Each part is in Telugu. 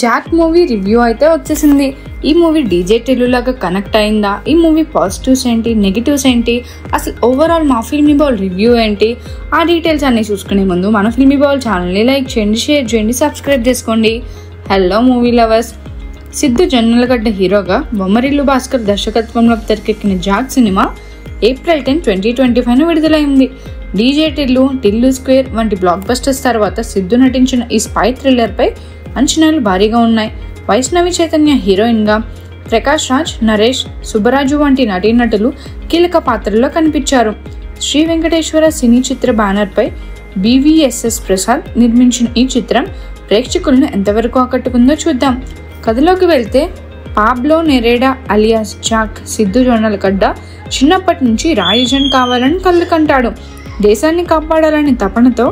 జాక్ మూవీ రివ్యూ అయితే వచ్చేసింది. ఈ మూవీ డీజే టిల్లు లాగా కనెక్ట్ అయిందా, ఈ మూవీ పాజిటివ్స్ ఏంటి, నెగిటివ్స్ ఏంటి, అసలు ఓవరాల్ మా ఫిల్మీ బాల్ రివ్యూ ఏంటి, ఆ డీటెయిల్స్ అన్ని చూసుకునే ముందు మన ఫిల్మీ బాల్ ఛానల్ని లైక్ చేయండి, షేర్ చేయండి, సబ్స్క్రైబ్ చేసుకోండి. Hello movie lovers. Siddhu Jonnalagadda హీరోగా బొమ్మరిల్లు భాస్కర్ దర్శకత్వంలో తెరకెక్కిన జాక్ సినిమా April 10, 2025 విడుదలైంది. డీజే టిల్లు స్క్వేర్ వంటి బ్లాక్ బస్టర్స్ తర్వాత సిద్ధు నటించిన ఈ స్పై థ్రిల్లర్ పై అంచనాలు భారీగా ఉన్నాయి. వైష్ణవి చైతన్య హీరోయిన్గా, ప్రకాష్ రాజ్, నరేష్, సుబ్బరాజు వంటి నటీనటులు కీలక పాత్రల్లో కనిపించారు. శ్రీ వెంకటేశ్వర సినీ చిత్ర బ్యానర్పై BVSS ప్రసాద్ నిర్మించిన ఈ చిత్రం ప్రేక్షకులను ఎంతవరకు ఆకట్టుకుందో చూద్దాం. కథలోకి వెళ్తే Pablo Neruda alias Jack Siddhu Jonnalagadda చిన్నప్పటి నుంచి రాయజన్ కావాలని కళ్ళు కంటాడు. దేశాన్ని కాపాడాలనే తపనతో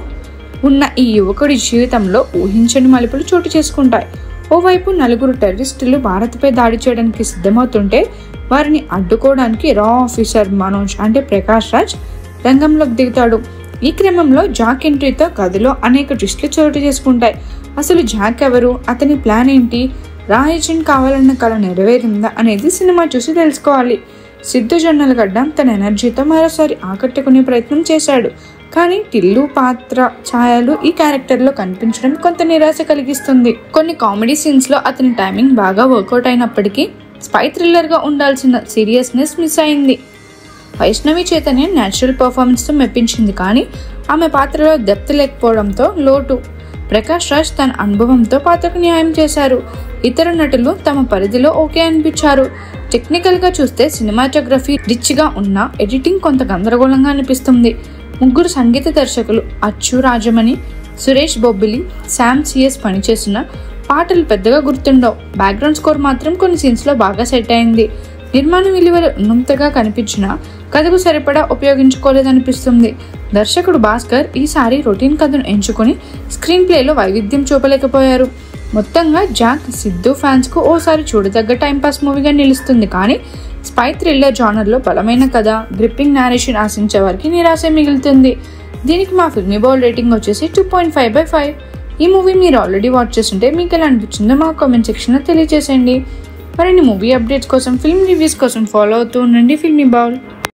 ఉన్న ఈ యువకుడి జీవితంలో ఊహించని మలుపులు చోటు చేసుకుంటాయి. ఓవైపు నలుగురు టెర్రరిస్టులు భారత్పై దాడి చేయడానికి సిద్ధమవుతుంటే వారిని అడ్డుకోవడానికి రా ఆఫీసర్ మనోజ్ అంటే ప్రకాష్ రాజ్ రంగంలోకి దిగుతాడు. ఈ క్రమంలో జాక్ ఎంట్రీతో కథలో అనేక ట్విస్టులు చోటు చేసుకుంటాయి. అసలు జాక్ ఎవరు, అతని ప్లాన్ ఏంటి, రా ఏజెంట్ కావాలన్న కళ నెరవేరిందా అనేది సినిమా చూసి తెలుసుకోవాలి. సిద్ధు జొన్నలగడ్డ తన ఎనర్జీతో మరోసారి ఆకట్టుకునే ప్రయత్నం చేశాడు. కానీ టిల్లు పాత్ర ఛాయలు ఈ క్యారెక్టర్లో కనిపించడం కొంత నిరాశ కలిగిస్తుంది. కొన్ని కామెడీ సీన్స్లో అతని టైమింగ్ బాగా వర్కౌట్ అయినప్పటికీ స్పై థ్రిల్లర్గా ఉండాల్సిన సీరియస్నెస్ మిస్ అయింది. వైష్ణవి చైతన్య న్యాచురల్ పర్ఫార్మెన్స్తో మెప్పించింది, కానీ ఆమె పాత్రలో డెప్త్ లేకపోవడంతో లోటు. ప్రకాష్ రాజ్ తన అనుభవంతో పాత్రకు న్యాయం చేశారు. ఇతర నటులు తమ పరిధిలో ఓకే అనిపించారు. టెక్నికల్గా చూస్తే సినిమాటోగ్రఫీ రిచ్గా ఉన్న ఎడిటింగ్ కొంత గందరగోళంగా అనిపిస్తుంది. ముగ్గురు సంగీత దర్శకులు అచ్చు రాజమణి, సురేష్ బొబ్బిలి, శామ్ CS పనిచేసిన పాటలు పెద్దగా గుర్తుండవు. బ్యాక్గ్రౌండ్ స్కోర్ మాత్రం కొన్ని సీన్స్లో బాగా సెట్ అయింది. నిర్మాణ విలువలు ఉన్నంతగా కనిపించినా కథకు సరిపడా ఉపయోగించుకోలేదనిపిస్తుంది. దర్శకుడు భాస్కర్ ఈసారి రొటీన్ కథను ఎంచుకొని స్క్రీన్ ప్లేలో వైవిధ్యం చూపలేకపోయారు. మొత్తంగా జాక్ సిద్ధు ఫ్యాన్స్కు ఓసారి చూడదగ్గ టైంపాస్ మూవీగా నిలుస్తుంది, కానీ స్పై థ్రిల్లర్ జానర్లో బలమైన కథ, గ్రిప్పింగ్ నేరేషన్ ఆశించే వారికి నిరాశ మిగులుతుంది. దీనికి మా ఫిల్మీ బాల్ రేటింగ్ వచ్చేసి 2.5/5. ఈ మూవీ మీరు ఆల్రెడీ వాచ్ చేస్తుంటే మీకు ఎలా అనిపించిందో మా కామెంట్ సెక్షన్లో తెలియజేసేయండి. మరిన్ని మూవీ అప్డేట్స్ కోసం, ఫిల్మ్ రివ్యూస్ కోసం ఫాలో అవుతూ ఉండండి ఫిల్మీ బాల్.